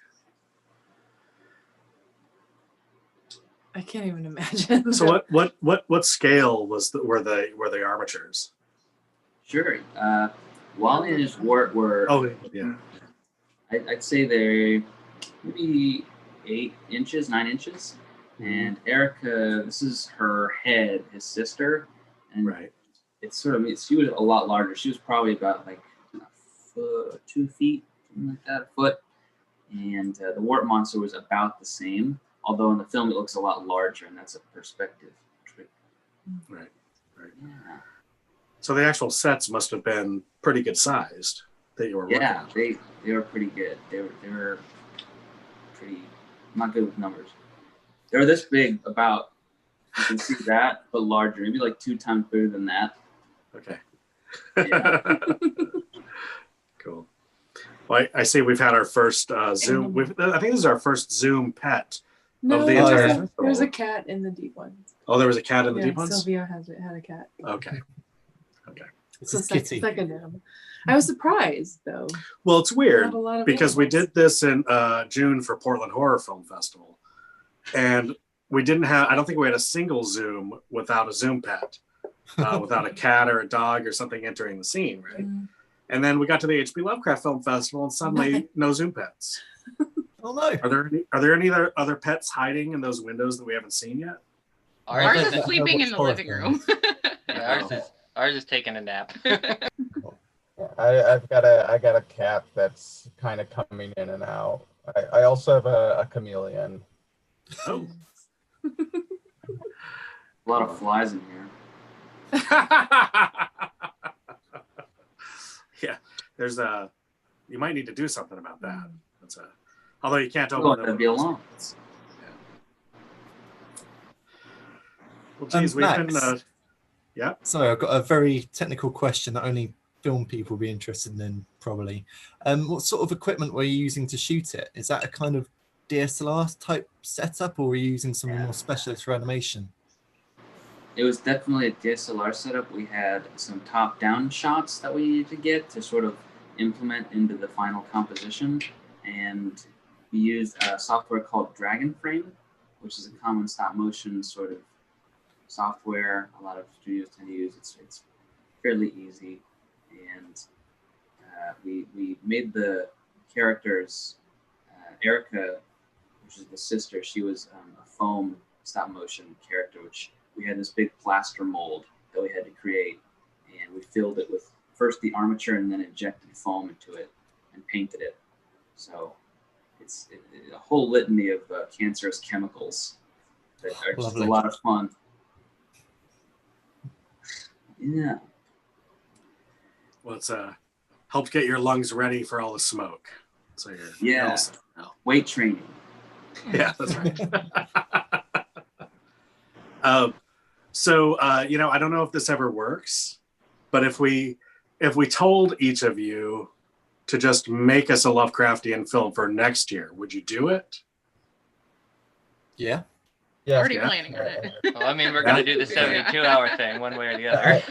I can't even imagine. So what scale were the armatures? Sure. Wally and his Wart were. Oh yeah. I'd say they're maybe 8 inches, 9 inches. And Erica, this is her head, his sister, and Right. She was a lot larger. She was probably about like a foot, 2 feet, something like that, a foot. And the Wart Monster was about the same, although in the film it looks a lot larger, and that's a perspective trick. Right. Yeah. So the actual sets must have been pretty good sized that you were working on. They were pretty good. They were pretty, I'm not good with numbers. They were this big, about, you can see that, but larger, maybe like 2 times bigger than that. Okay. Yeah. Cool. Well, I see we've had our first Zoom. I think this is our first Zoom pet of the entire festival. There's a cat in the deep ones. Oh, there was a cat in the deep ones? Sylvia had a cat. Okay. It's a kitty. Second animal. I was surprised though. Well, it's weird Not a lot of because we animals. did this in June for Portland Horror Film Festival, and we didn't have. I don't think we had a single Zoom without a Zoom pet, without a cat or a dog or something entering the scene, right? Mm. And then we got to the HP Lovecraft Film Festival, and suddenly no Zoom pets. Oh no! Are there any other pets hiding in those windows that we haven't seen yet? Ours Ours is sleeping in the living room. Ours is taking a nap. I got a cat that's kind of coming in and out. I also have a chameleon. Oh. A lot of flies in here. Yeah, there's you might need to do something about that. That's although you can't open them. Be alone. Well, geez, we've Max. been. Yeah. So I've got a very technical question that only film people will be interested in, probably. What sort of equipment were you using to shoot it? Is that a kind of DSLR type setup, or were you using something more specialist for animation? It was definitely a DSLR setup. We had some top-down shots that we needed to get to sort of implement into the final composition, and we used a software called Dragon Frame, which is a common stop-motion sort of software a lot of studios tend to use. It's fairly easy, and we made the characters. Erica, which is the sister, she was a foam stop-motion character, which we had this big plaster mold that we had to create, and we filled it with first the armature and then injected foam into it and painted it. So it's a whole litany of cancerous chemicals that are just a lot of fun. Yeah. Well, it's helps get your lungs ready for all the smoke. So Yeah. Weight training. Yeah, that's right. You know, I don't know if this ever works, but if we told each of you to just make us a Lovecraftian film for next year, would you do it? Yeah. Yeah. Already planning on it. Well, I mean, we're gonna do the 72-hour thing one way or the other.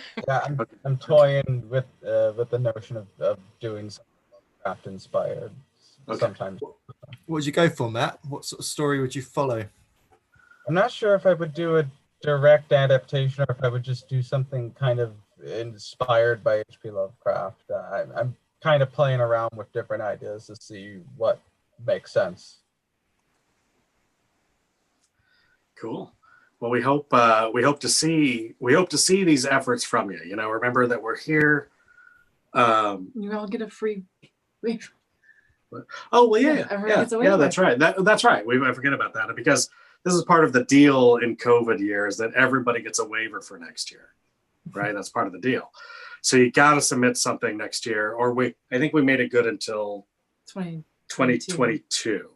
I'm toying with the notion of doing something Lovecraft inspired. Okay. Sometimes. What would you go for, Matt? What sort of story would you follow? I'm not sure if I would do a direct adaptation or if I would just do something kind of inspired by H.P. Lovecraft. I'm kind of playing around with different ideas to see what makes sense. Cool. Well, we hope to see these efforts from you. You know, remember that we're here. You all get a free. Oh well, yeah, that's right. That's right. I forget about that because this is part of the deal in COVID years that everybody gets a waiver for next year, right? That's part of the deal. So you got to submit something next year, or I think we made it good until 2022.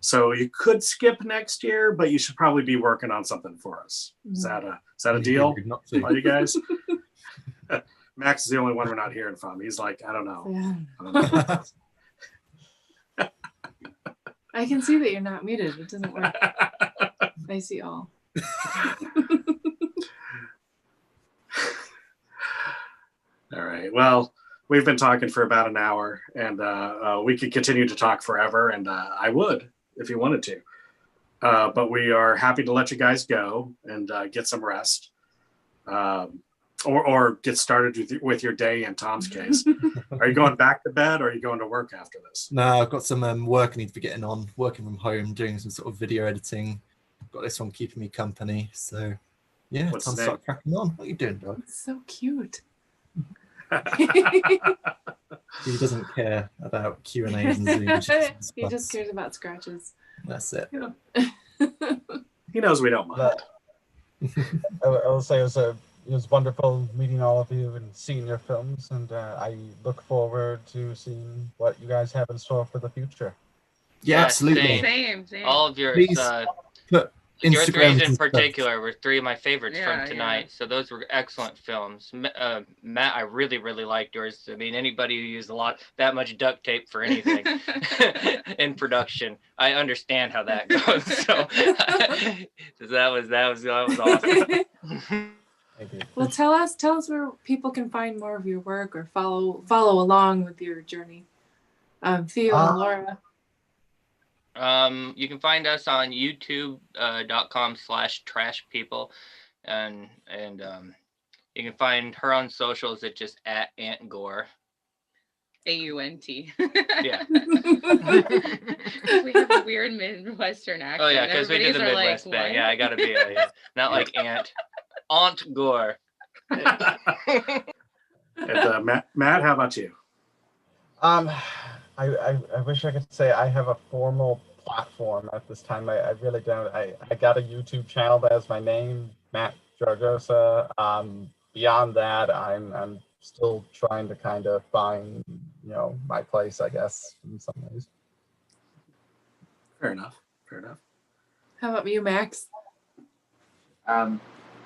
So you could skip next year, but you should probably be working on something for us. Is that a deal? Are you guys? Max is the only one we're not hearing from. He's like, I don't know. Yeah. I don't know. I can see that you're not muted. It doesn't work. I see all. All right. Well, we've been talking for about an hour, and we could continue to talk forever, and I would if you wanted to. But we are happy to let you guys go and get some rest, or get started with your day. In Tom's case, are you going back to bed, or are you going to work after this? No, I've got some work I need to be getting on. Working from home, doing some sort of video editing. I've got this one keeping me company. So, yeah, What's time the to start cracking on. What are you doing, dog? It's so cute. He doesn't care about Q&As and Zooms. He just cares about scratches. That's it. He knows we don't mind. I will say it was wonderful meeting all of you and seeing your films, and I look forward to seeing what you guys have in store for the future. Yeah, absolutely. Same. All of yours. Please put Your Instagram threes in particular were three of my favorites Yeah, from tonight. yeah. So those were excellent films. Matt, I really, really liked yours. I mean, anybody who used that much duct tape for anything in production, I understand how that goes. So that was awesome. Thank you. Well, tell us where people can find more of your work or follow along with your journey. Theo and Laura. You can find us on youtube.com/trashpeople, and you can find her on socials at just @AuntGore. AUNT. Yeah. We have a weird Midwestern accent. Oh yeah, because we did the Everybody's Midwest like, thing. Yeah, I gotta be not like Aunt Gore. And, Matt, how about you? I wish I could say I have a formal platform at this time. I really don't. I got a YouTube channel that has my name, Matt Jargosa. Beyond that, I'm still trying to kind of find, my place, I guess, in some ways. Fair enough. How about you, Max?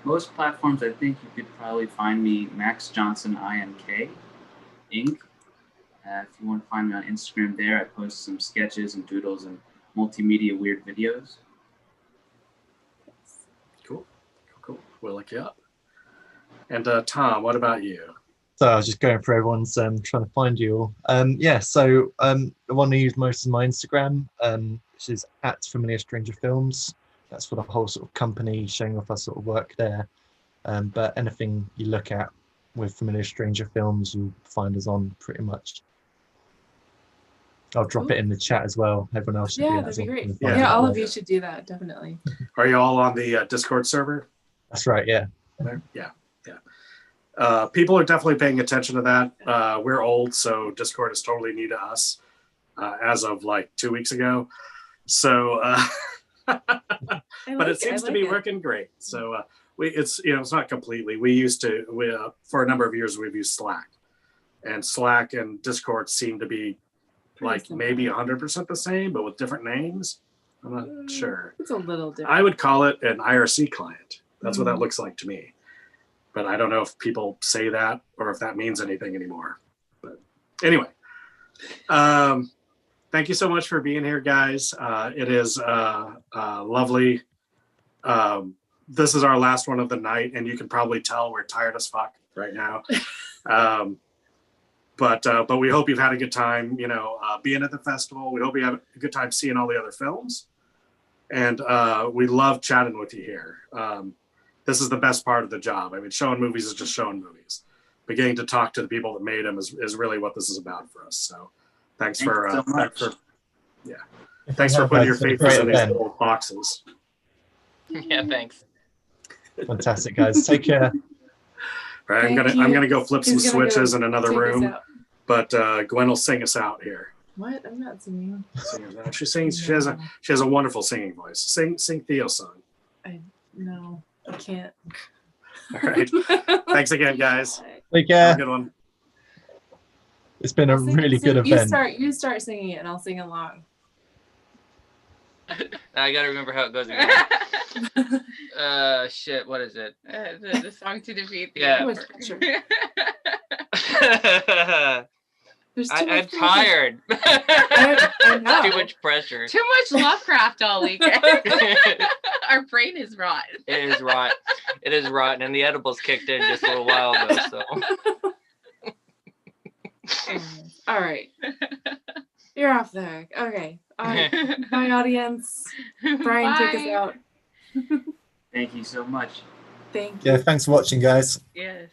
Most platforms, I think you could probably find me Max Johnson INK Inc. If you want to find me on Instagram there, I post some sketches and doodles and multimedia weird videos. Cool. We'll look you up. And Tom, what about you? So I was just going for everyone's trying to find you all. So the one I use most is my Instagram, which is @FamiliarStrangerFilms. That's for the whole sort of company, showing off our sort of work there. But anything you look at with Familiar Stranger Films, you'll find us on pretty much. I'll drop it in the chat as well. Everyone else should do that. That'd be great. Yeah, Yeah, all of you should do that, definitely. Are you all on the Discord server? That's right, yeah. Yeah. People are definitely paying attention to that. We're old, so Discord is totally new to us as of like 2 weeks ago. So, but it seems to be working great. So it's it's not completely. We used to for a number of years we've used Slack, and Slack and Discord seem to be like maybe 100% the same, but with different names. I'm not sure. It's a little different. I would call it an IRC client. That's what that looks like to me. But I don't know if people say that or if that means anything anymore. But anyway, thank you so much for being here, guys. It is lovely. This is our last one of the night, and you can probably tell we're tired as fuck right now. But we hope you've had a good time, being at the festival. We hope you have a good time seeing all the other films. And we love chatting with you here. This is the best part of the job. I mean, showing movies is just showing movies. But getting to talk to the people that made them is really what this is about for us. So thanks for putting your faces in these little boxes. Yeah, thanks. Fantastic, guys. Take care. All right, I'm gonna go flip some switches in another room, but Gwen will sing us out here. What? I'm not singing. She sings. She has a wonderful singing voice. Sing Theo's song. No, I can't. All right. Thanks again, guys. Take care. Have a good one. It's been a really good event. You start singing it, and I'll sing along. I gotta remember how it goes again. Shit, what is it? The song to defeat the emperor. I'm tired. I know. Too much pressure. Too much Lovecraft all weekend. Our brain is rotten. It is rotten. It is rotten, and the edibles kicked in just a little while ago. So. All right. You're off the hook. Okay. Bye, audience. Brian, take us out. Thank you so much. Thank you. Yeah, thanks for watching, guys. Yes.